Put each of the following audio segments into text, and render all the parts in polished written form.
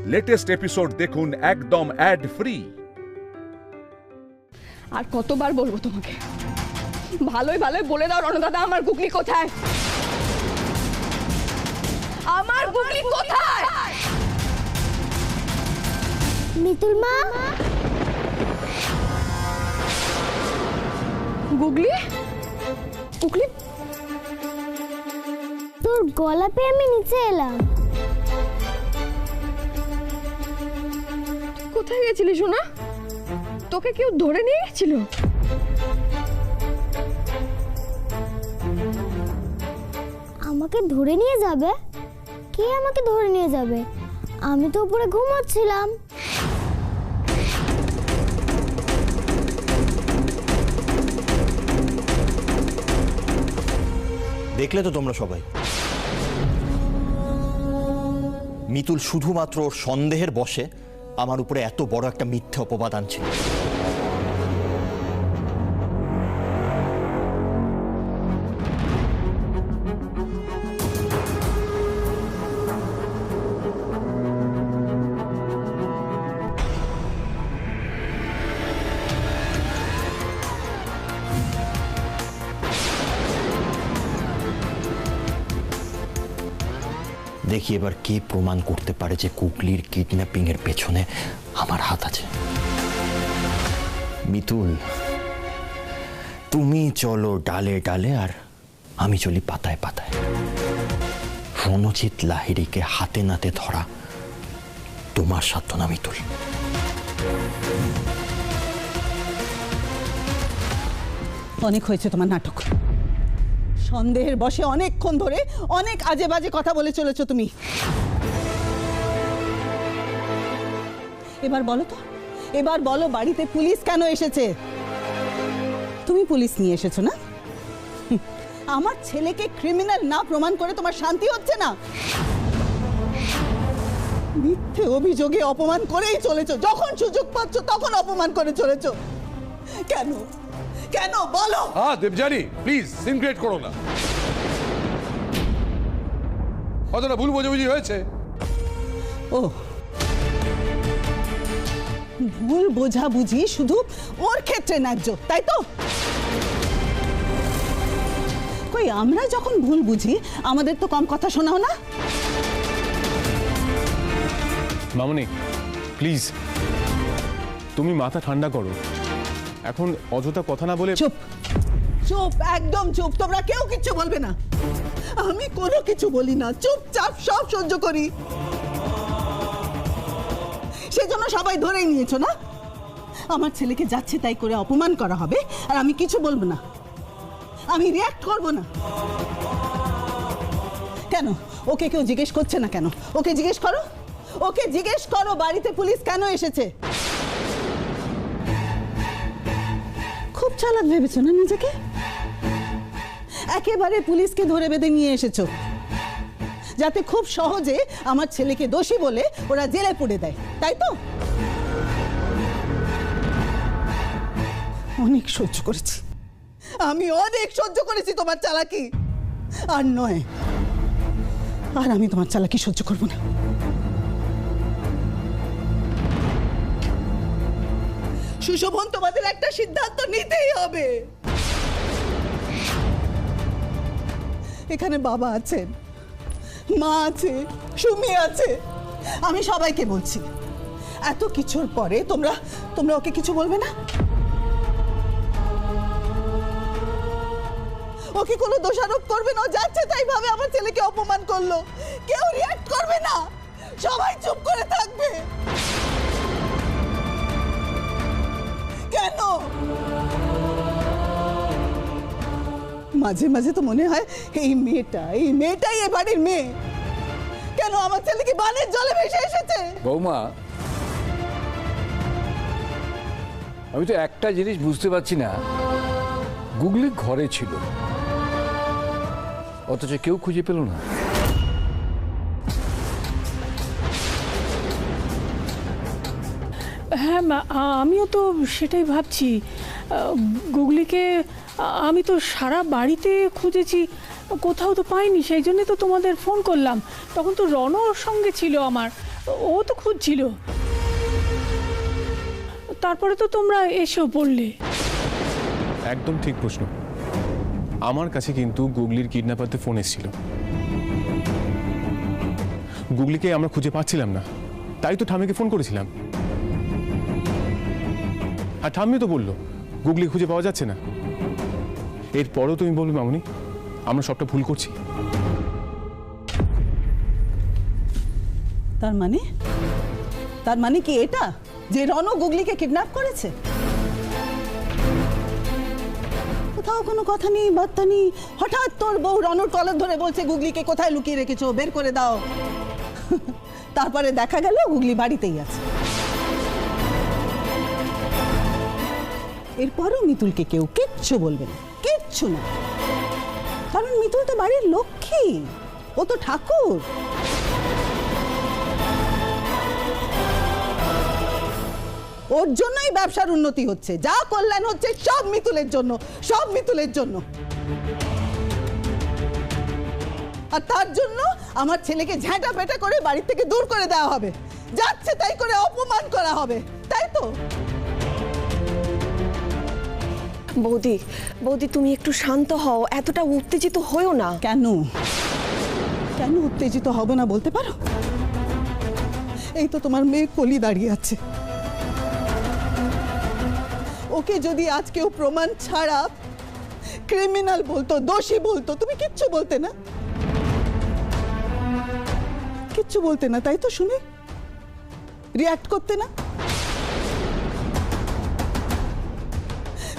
Latest episode দেখুন একদম add free. আর কতবার বলবো তোমাকে, ভালোই ভালোই বলে দাও রণদাদা, আমার গুগলি কোথায়? আমার গুগলি কোথায়? মিতুল মা, গুগলি গুগলি, তোর গলা পেয়ে আমি নিচে এলাম। কোথায় গেছিলি সোনা? তোকে কেউ ধরে নিয়ে গেছিল? আমাকে ধরে নিয়ে যাবে? কে আমাকে ধরে নিয়ে যাবে? আমি তো উপরে ঘুমাচ্ছিলাম। দেখলে তো তোমরা সবাই, মিতুল শুধুমাত্র ওর সন্দেহের বশে আমার উপরে এত বড় একটা মিথ্যে অপবাদ আনছে। দেখি এবার কে প্রমাণ করতে পারে যে কুকলির কিডন্যাপিং এর পেছনে আমার হাত আছে। মিতুল, তুমি চলো ডালে ডালে আর আমি চলি পাতায় পাতায়। রণজিৎ লাহিড়ীকে হাতে নাতে ধরা তোমার সাধ্য না মিতুল। অনেক হয়েছে তোমার নাটক। সন্দেহের বশে অনেকক্ষণ ধরে অনেক আজে বাজে কথা বলে চলেছো তুমি। এবার বলো তো, এবার বলো বাড়িতে পুলিশ কেন এসেছে? তুমি পুলিশ নিয়ে এসেছো না? আমার ছেলেকে ক্রিমিনাল না প্রমাণ করে তোমার শান্তি হচ্ছে না? মিথ্যে অভিযোগে অপমান করেই চলেছো, যখন সুযোগ পাচ্ছ তখন অপমান করে চলেছো। কেন কেন বলো? দেবযানী প্লিজ সিন ক্রিয়েট করো না। কতটা ভুল বোঝাবুঝি হয়েছে। ও, ভুল বোঝাবুঝি শুধু ওর ক্ষেত্রে ন্যায্য, তাই তো? কই আমরা যখন ভুল বুঝি আমাদের তো কম কথা শোনাও না? মামনি প্লিজ তুমি মাথা ঠান্ডা করো, এখন অযথা কথা না বলে। চুপ চুপ, একদম চুপ। তোমরা কেউ কিছু বলবে না। আমি কোনো কিছু বলি না, চুপচাপ সব সহ্য করি। সেজন্য সবাই ধরেই নিয়েছো না? আমার ছেলেকে যাচ্ছে তাই করে অপমান করা হবে আর আমি কিছু বলবো না, আমি রিঅ্যাক্ট করব না। কেন ওকে কেউ জিজ্ঞেস করছে না? কেন ওকে জিজ্ঞেস করো, ওকে জিজ্ঞেস করো বাড়িতে পুলিশ কেন এসেছে। খুব চালাক ভেবেছো না নিজেকে? একেবারে পুলিশকে ধরে বেঁধে নিয়ে এসেছো যাতে খুব সহজে আমার ছেলেকে দোষী বলে ওরা জেলে পুড়ে দেয়, তাই তো? অনেক সহ্য করেছি আমি, অনেক সহ্য করেছি তোমার চালাকি। আর নয়, আর আমি তোমার চালাকি সহ্য করব না। সুশোভন, তোমাদের একটা সিদ্ধান্ত নিতেই হবে। এখানে বাবা আছেন, মা আছে, সুমি আছে, আমি সবাইকে বলছি এত কিছুর পরে তোমরা তোমরা ওকে কিছু বলবে না? ওকে কোনো দোষারোপ করবে না? ও যাচ্ছে তাই ভাবে আমার ছেলেকে অপমান করলো, কেউ রিঅ্যাক্ট করবে না, সবাই চুপ করে থাকবে। কেন? মাঝে মাঝে তো মনে হয় এই মেয়েটাই এ বাড়ির মেয়ে। কেন আমার ছেলেকে বানের জলে ভেসে এসেছে? বৌমা, আমি তো একটা জিনিস বুঝতে পারছি না, গুগলি ঘরে ছিল অথচ কেউ খুঁজে পেল না। হ্যাঁ আমিও তো সেটাই ভাবছি। গুগলিকে আমি তো সারা বাড়িতে খুঁজেছি, কোথাও তো পাইনি, সেই জন্যে তো তোমাদের ফোন করলাম। তখন তো রণর সঙ্গে ছিল আমার, ও তো খুঁজছিল, তারপরে তো তোমরা এসেও পড়লে। একদম ঠিক প্রশ্ন। আমার কাছে কিন্তু গুগলির কিডন্যাপারদের ফোন এসেছিল। গুগলিকে আমরা খুঁজে পাচ্ছিলাম না, তাই তো ঠাম্মিকে ফোন করেছিলাম। আর ঠাম্মি তো বললো গুগলি খুঁজে পাওয়া যাচ্ছে না। এরপরেও তুমি বলবে মামনি আমরা সবটা ভুল করছি? তার মানে কি এটা যে রনু গুগলিকে কিডন্যাপ করেছে? কোথাও কোনো কথা নেই, বার্তা নেই, হঠাৎ তোর বউ রনুর কলার ধরে বলছে গুগলিকে কোথায় লুকিয়ে রেখেছো, বের করে দাও। তারপরে দেখা গেল গুগলি বাড়িতেই আছে। এরপরও মিতুলকে কেউ কিচ্ছু বলবে না, কিচ্ছু না, কারণ মিতুল তো বাড়ির লক্ষ্মী, ও তো ঠাকুর। ওর জন্যই ব্যবসার উন্নতি হচ্ছে, যা কল্যাণ হচ্ছে সব মিতুলের জন্য, সব মিতুলের জন্য। আর তার জন্য আমার ছেলেকে ঝাঁটা পেটা করে বাড়ি থেকে দূর করে দেওয়া হবে, যাচ্ছে তাই করে অপমান করা হবে, তাই তো? বৌদি, বৌদি তুমি একটু শান্ত হও, এতটা উত্তেজিত হও না। কেন কেন উত্তেজিত হব না বলতে পারো? এই তো তোমার মেয়ে কলি দাঁড়িয়ে আছে, ওকে যদি আজ কেউ প্রমাণ ছাড়া ক্রিমিনাল বলতো, দোষী বলতো, তুমি কিচ্ছু বলতে না, কিচ্ছু বলতে না, তাই তো? শুনে রিঅ্যাক্ট করতে না?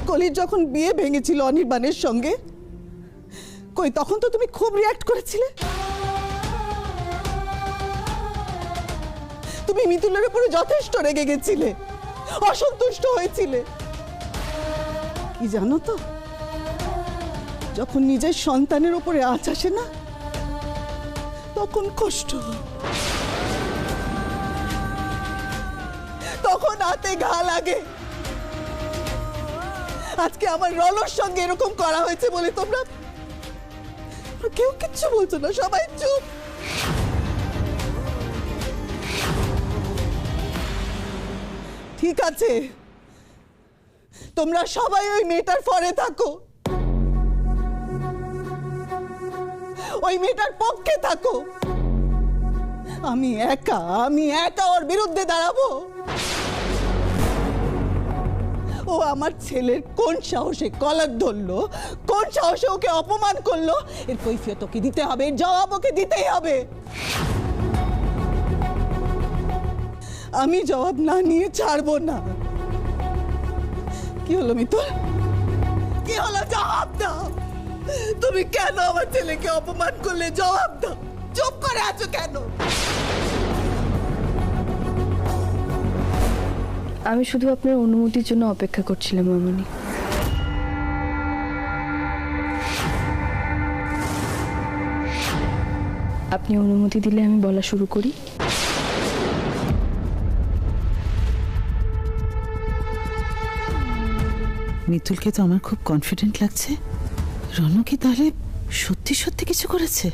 কলির যখন বিয়ে ভেঙেছিল অনির্বাণের সঙ্গে, কই তখন তো তুমি খুব রিঅ্যাক্ট করেছিলে। তুমি মিতুলের উপরে যথেষ্ট রেগে গেছিলে, অসন্তুষ্ট হয়েছিলে। কি জানো তো, যখন নিজের সন্তানের উপরে আঁচ আসে না, তখন কষ্ট, তখন হাতে ঘা লাগে। আজকে আমার রনর সঙ্গে এরকম করা হয়েছে বলে তোমরা কেউ কিচ্ছু বলছো না, সবাই চুপ। ঠিক আছে, তোমরা সবাই ওই মেয়েটার ফরে থাকো, ওই মেয়েটার পক্ষে থাকো। আমি একা ওর বিরুদ্ধে দাঁড়াবো? ও আমার ছেলের কোন সাহসে কলার ধরলো, কোন সাহসে ওকে অপমান করলো, এর কৈফিয়ত ওকে দিতে হবে, এর জবাব ওকে দিতেই হবে। আমি জবাব না নিয়ে ছাড়বো না। কি হলো মিতুল, কি হলো? জবাব দাও। তুমি কেন আমার ছেলেকে অপমান করলে? জবাব দাও। চুপ করে আছো কেন? আমি শুধু আপনার অনুমতির জন্য অপেক্ষা করছিলাম মামনি। আপনি অনুমতি দিলে আমি বলা শুরু করি। মিতুলকে তো আমার খুব কনফিডেন্ট লাগছে। রনু কি তাহলে সত্যি সত্যি কিছু করেছে?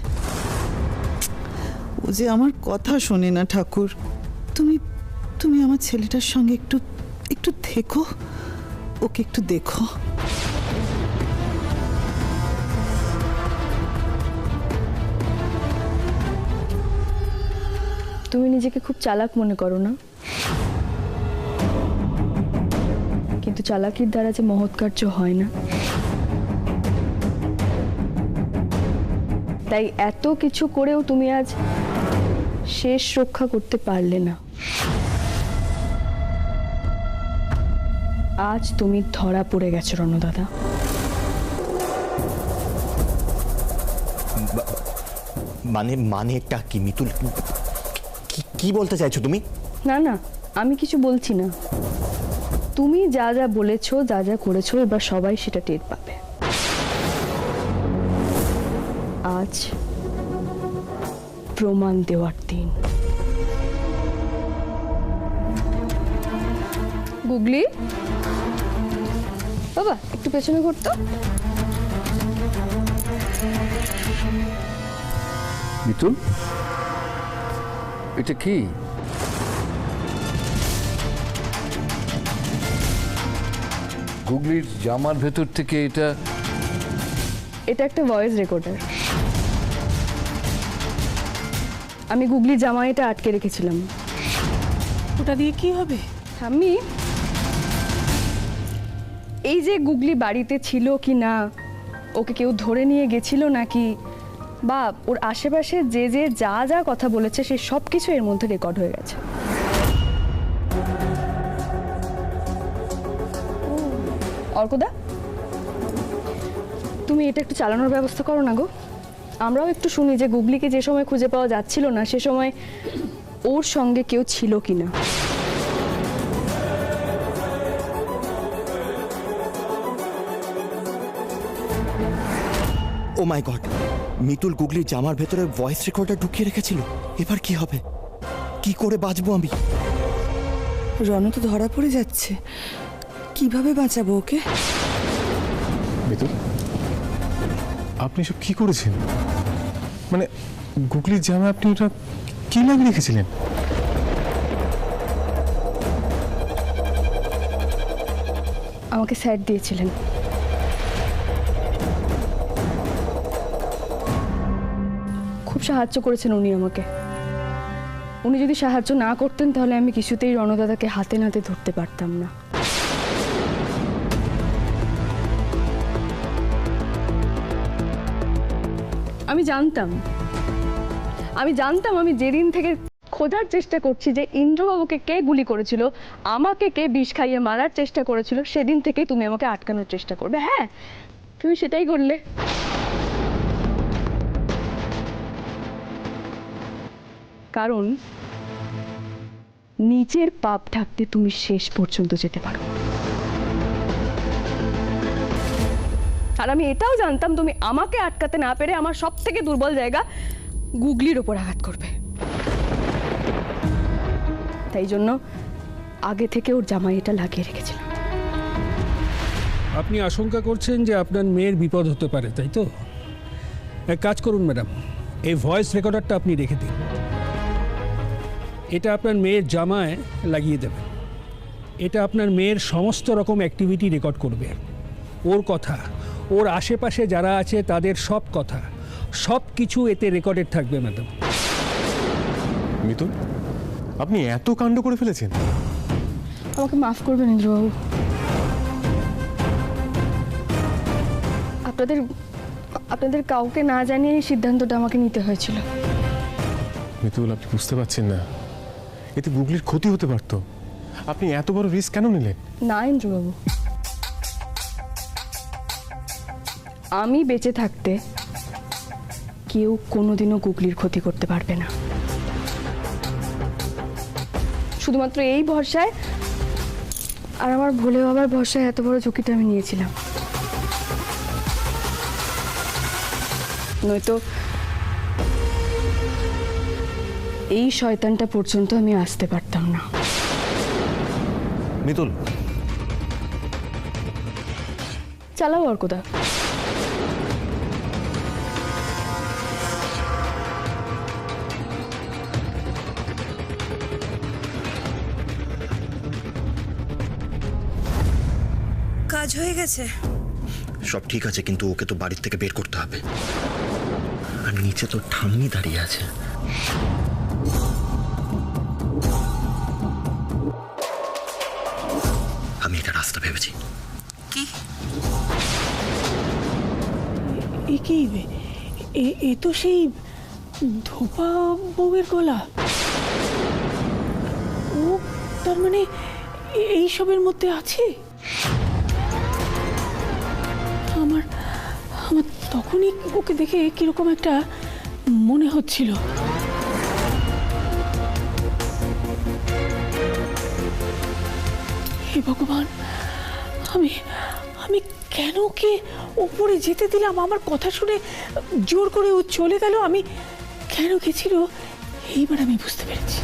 ও যে আমার কথা শোনে না ঠাকুর। তুমি আমার ছেলেটার সঙ্গে একটু থেকো, ওকে একটু দেখো। তুমি নিজেকে খুব চালাক মনে করো না, কিন্তু চালাকির দ্বারা যে মহৎ কার্য হয় না। তাই এত কিছু করেও তুমি আজ শেষ রক্ষা করতে পারলে না। আজ তুমি ধরা পড়ে গেছো রণু দাদা। মানেটা কি মিতুল? কি বলতে চাইছো তুমি? না না, আমি কিছু বলছি না। তুমি যা যা বলেছো, যা যা করেছো, এবার সবাই সেটা টের পাবে। আজ প্রমাণ দেওয়ার দিন। গুগলি বাবা, একটু পেছনে ঘুরতো। মিতুল, এটা কি? গুগলির জামার ভেতর থেকে এটা এটা একটা ভয়েস রেকর্ডার। আমি গুগলির জামায় এটা আটকে রেখেছিলাম। ওটা দিয়ে কি হবে? আমি এই যে গুগলি বাড়িতে ছিল কি না, ওকে কেউ ধরে নিয়ে গেছিল নাকি, বা ওর আশেপাশে যে যে যা যা কথা বলেছে সে সব কিছু এর মধ্যে রেকর্ড হয়ে গেছে। অর্কদা, তুমি এটা একটু চালানোর ব্যবস্থা করো না গো। আমরাও একটু শুনি যে গুগলিকে যে সময় খুঁজে পাওয়া যাচ্ছিল না সে সময় ওর সঙ্গে কেউ ছিল কিনা। ও মাই গড, মিতুল গুগলির জামার ভেতরে ভয়েস রেকর্ডার ঢুকিয়ে রেখেছিল। এবার কি হবে? কি করে বাঁচবো আমি? রণ তো ধরা পড়ে যাচ্ছে, কিভাবে বাঁচাবো ওকে? মিতুল, আপনি সব কি করেছেন? মানে গুগলির জামা আপনি ওটা কি লাগিয়ে রেখেছিলেন? আমাকে স্যার দিয়েছিলেন। খুব সাহায্য করেছেন উনি আমাকে। উনি যদি সাহায্য না করতেন তাহলে আমি কিছুতেই রণদাদাকে হাতে নাতে ধরতে পারতাম না। আমি জানতাম আমি যেদিন থেকে খোঁজার চেষ্টা করছি যে ইন্দ্রবাবুকে কে গুলি করেছিল, আমাকে কে বিষ খাইয়ে মারার চেষ্টা করেছিল, সেদিন থেকেই তুমি আমাকে আটকানোর চেষ্টা করবে। হ্যাঁ, তুমি সেটাই করলে। কারণ নিজের পাপ ঢাকতে তুমি শেষ পর্যন্ত যেতে পারো। আর আমি এটাও জানতাম তুমি আমাকে আটকাতে না পেরে আমার সব থেকে দুর্বল জায়গা গুগলির ওপর আঘাত করবে। তাই জন্য আগে থেকে ওর জামাই এটা লাগিয়ে রেখেছিলাম। আপনি আশঙ্কা করছেন যে আপনার মেয়ের বিপদ হতে পারে, তাই তো? এক কাজ করুন ম্যাডাম, এই ভয়েস রেকর্ডারটা আপনি রেখে দিন। এটা আপনার মেয়ের জামায় লাগিয়ে দেবেন। এটা আপনার মেয়ের সমস্ত রকম অ্যাক্টিভিটি রেকর্ড করবে। ওর কথা, ওর আশেপাশে যারা আছে তাদের সব কথা, সব কিছু এতে রেকর্ডেড থাকবে ম্যাডাম। মিতুল, আপনি এত কাণ্ড করে ফেলেছেন। আমাকে মাফ করবেন ইন্দ্রবাবু। আপনাদের কাউকে না জানিয়ে এই সিদ্ধান্তটা আমাকে নিতে হয়েছিল। মিতুল, আপনি বুঝতে পারছেন না, এতে গুগলির ক্ষতি হতে পারত। আপনি এত বড় রিস্ক কেন নিলেন? না ইন্দ্রবাবু, আমি বেঁচে থাকতে কেউ কোনোদিনও গুগলির ক্ষতি করতে পারবে না। শুধুমাত্র এই ভরসায় আর আমার ভোলে বাবার ভরসায় এত বড় ঝুঁকিটা আমি নিয়েছিলাম। নয়তো এই শয়তানটা পর্যন্ত আমি আসতে পারতাম না। মিতুল, চালাও অর্কদা। কাজ হয়ে গেছে? সব ঠিক আছে, কিন্তু ওকে তো বাড়ির থেকে বের করতে হবে। আর নিচে তো ঠাম্মি দাঁড়িয়ে আছে। আমি একটা রাস্তা ভেবেছি। কি? এ তো সেই ধোপা বউয়ের গলা। ও তার মানে এইসবের মধ্যে আছে? আমার তখনই ওকে দেখে কিরকম একটা মনে হচ্ছিল। হে ভগবান, আমি কেন ওকে ওপরে যেতে দিলাম? আমার কথা শুনে জোর করে ও চলে গেল। আমি কেন গেছিল এইবার আমি বুঝতে পেরেছি।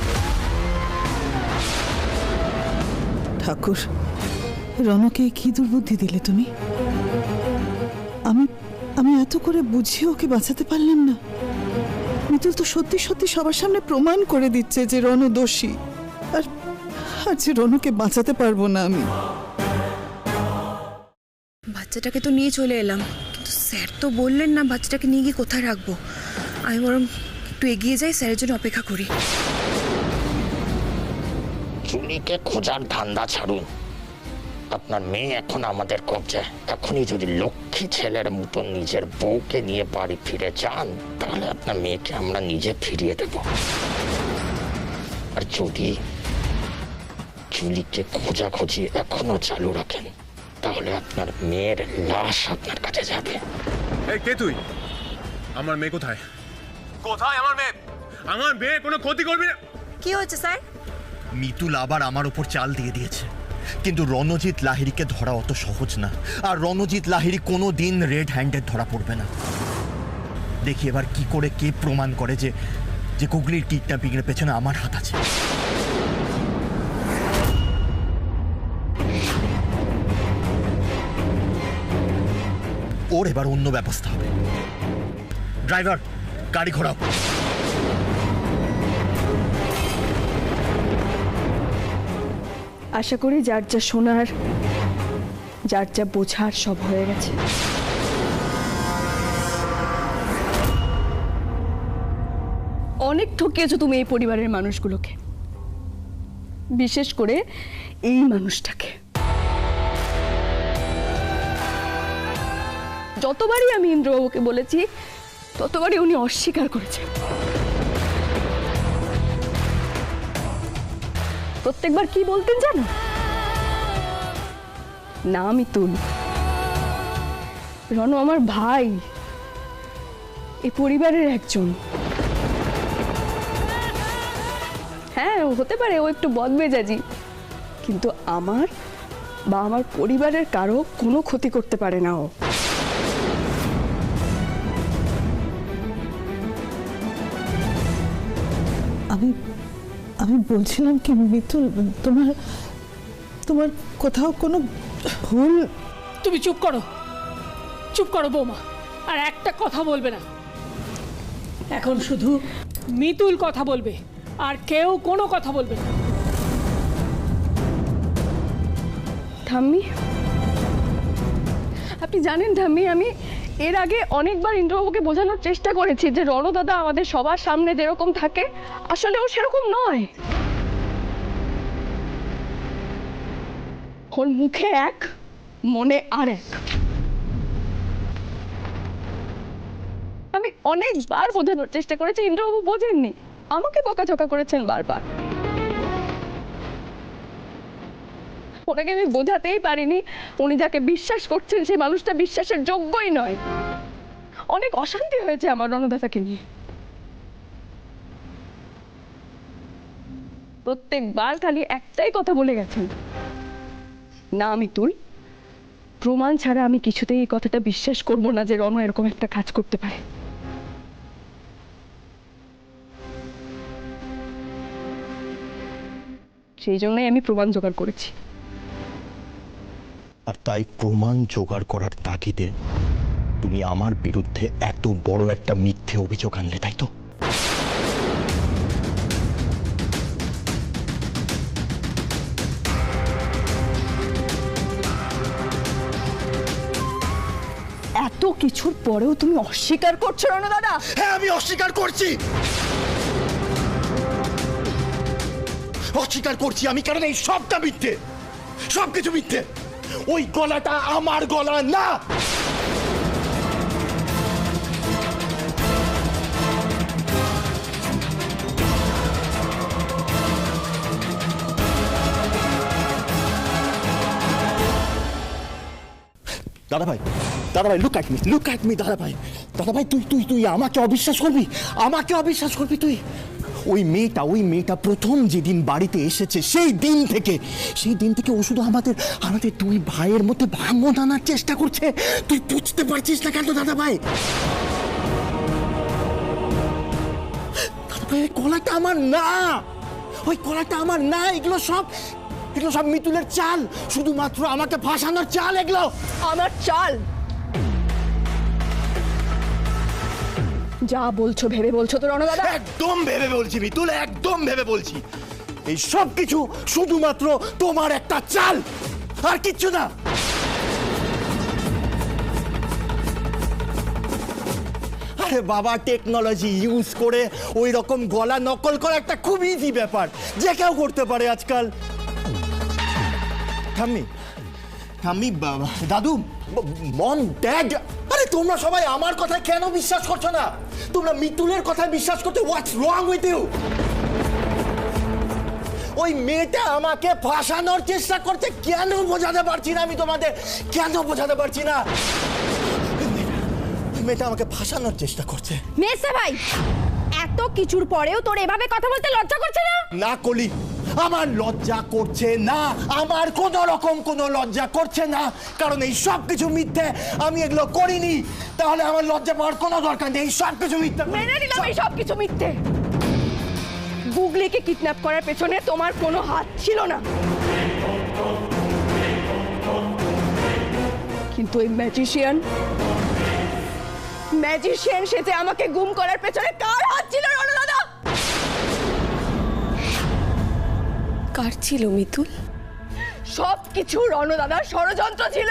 ঠাকুর, রণকে কি দুর্বুদ্ধি দিলে তুমি? আমি এত করে বুঝিয়ে ওকে বাঁচাতে পারলাম না। মিতুল তো সত্যি সত্যি সবার সামনে প্রমাণ করে দিচ্ছে যে রণ দোষী, আর যে রণকে বাঁচাতে পারবো না আমি। বাচ্চাটাকে তো নিয়ে চলে এলাম, কিন্তু স্যার তো বললেন না বাচ্চাটাকে নিয়ে গিয়ে কোথায় রাখবো। আমি বরং একটু এগিয়ে যাই, স্যারের জন্য অপেক্ষা করি। জুলিকে খোঁজার ধান্দা ছাড়ুন। আপনার মেয়ে এখন আমাদের কবজায়। এখনই যদি লক্ষ্মী ছেলের মতো নিজের বউকে নিয়ে বাড়ি ফিরে যান, তাহলে আপনার মেয়েকে আমরা নিজে ফিরিয়ে দেব। আর যদি জুলিকে খোঁজাখুঁজি এখনো চালু রাখেন, তাহলে আপনার মেয়ের লাশ আপনার কাছে যাবে। এই কে তুই? আমার মেয়ে কোথায়? কোথায় আমার মেয়ে? আমার মেয়ে কোনো ক্ষতি করবি না। কি হয়েছে স্যার? মিতুল আবার আমার উপর চাল দিয়ে দিয়েছে, কিন্তু রণজিৎ লাহিড়িকে ধরা অত সহজ না। আর রণজিৎ লাহিড়ি কোনো দিন রেড হ্যান্ডেড ধরা পড়বে না। দেখি এবার কি করে কে প্রমাণ করে যে যে গুগলির কিডন্যাপিং এর পেছনে আমার হাত আছে। ওর এবার অন্য ব্যবস্থা হবে। ড্রাইভার, গাড়ি ঘোরাও। আশা করি যার যা শোনার, যার যা বোঝার সব হয়ে গেছে। অনেক ঠকিয়েছো তুমি এই পরিবারের মানুষগুলোকে, বিশেষ করে এই মানুষটাকে। যতবারই আমি ইন্দ্রবাবুকে বলেছি, ততবারই উনি অস্বীকার করেছেন। প্রত্যেকবার কি বলতেন জানো? না মিতুল, রণ আমার ভাই, এই পরিবারের একজন। হ্যাঁ, হতে পারে ও একটু বদমেজাজি, কিন্তু আমার বা আমার পরিবারের কারো কোনো ক্ষতি করতে পারে না ও। আমি বলছিলাম কি মিতুল, তোমার কোথাও কোনো ভুল। তুমি চুপ করো, চুপ করো বৌমা, আর একটা কথা বলবে না। এখন শুধু মিতুল কথা বলবে, আর কেউ কোনো কথা বলবে না। ঠাম্মি, আপনি জানেন ঠাম্মি, আমি এর আগে অনেকবার ইন্দ্রবাবুকে বোঝানোর চেষ্টা করেছি যে রণদাদা আমাদের সবার সামনে যেরকম থাকে, আসলে ও সেরকম নয়। ওর মুখে এক, মনে আর এক। আমি অনেকবার বোঝানোর চেষ্টা করেছি, ইন্দ্রবাবু বোঝেননি, আমাকে বকাঝকা করেছেন বারবার। ওনাকে আমি বোঝাতেই পারিনি উনি যাকে বিশ্বাস করছেন সেই মানুষটা বিশ্বাসের যোগ্যই নয়। অনেক অশান্তি হয়েছে আমার রণদাদাকে নিয়ে। প্রত্যেকবার খালি একটাই কথা বলে গেছেন, না মিতুল, প্রমাণ ছাড়া আমি কিছুতেই এই কথাটা বিশ্বাস করব না যে রণ এরকম একটা কাজ করতে পারে। সেই জন্যই আমি প্রমাণ জোগাড় করেছি। আর তাই প্রমাণ জোগাড় করার তাগিদে তুমি আমার বিরুদ্ধে এত বড় একটা মিথ্যে অভিযোগ আনলে, তাই তো? এত কিছুর পরেও তুমি অস্বীকার করছো রণদাদা? হ্যাঁ, আমি অস্বীকার করছি। অস্বীকার করছি আমি, কারণ এই সবটা মিথ্যে, সবকিছু মিথ্যে। ওই গলাটা আমার গলা না। দাদা ভাই, লুক অ্যাট মি দাদা ভাই, তুই আমাকে অবিশ্বাস করবি? আমাকে অবিশ্বাস করবি তুই? ওই মেয়েটা প্রথম যেদিন বাড়িতে এসেছে সেই দিন থেকে ও শুধু আমাদের দুই ভাইয়ের মধ্যে ভাঙন আনার চেষ্টা করছে। তুই বুঝতে পারছিস না কেন দাদা ভাই? ওই কলাটা আমার না, ওই কলাটা আমার না। এগুলো সব মিতুলের চাল, শুধুমাত্র আমাকে ফাঁসানোর চাল। এগুলো আমার চাল? যা বলছো ভেবে বলছো তো রণদাদা? একদম ভেবে বলছি মিতুল, একদম ভেবে বলছি। এই সব কিছু শুধুমাত্র তোমার একটা চাল, আর কিচ্ছু না। আরে বাবা, টেকনোলজি ইউজ করে ওই রকম গলা নকল করা একটা খুব ইজি ব্যাপার, যে কেউ করতে পারে আজকাল। ঠাম্মি, ঠাম্মি, দাদু, মম, ড্যাড, আরে তোমরা সবাই আমার কথা কেন বিশ্বাস করছো না? তোমরা মিতুলের কথা বিশ্বাস করতে, হোয়াটস রং উইথ ইউ? ওই মেয়েটা আমাকে ফাঁসানোর চেষ্টা করতে, কেন বোঝাতে পারছি না আমি তোমাদের, কেন বোঝাতে পারছি না? মেয়েটা আমাকে ফাঁসানোর চেষ্টা করছে। মেসে ভাই, এত কিছুর পরেও তোর এভাবে কথা বলতে লজ্জা করছে না? না কলি, আমার লজ্জা করছে না, আমার কোন রকম কোনো লজ্জা করছে না, কারণ এই সব কিছু মিথ্যে, আমি এগুলো করিনি। তাহলে আমার লজ্জা পাওয়ার কোনো দরকার নেই, এই সব কিছু মিথ্যে। মেনে নিলাম এই সব কিছু মিথ্যে। গুগলিকে কিডন্যাপ করার পেছনে তোমার কোনো হাত ছিল না, কিন্তু ওই ম্যাজিশিয়ান সেজে আমাকে গুম করার পেছনে কার হাত ছিল রণু দাদা? কার ছিল মিতুল? সব কিছু রণু দাদার ষড়যন্ত্র ছিল।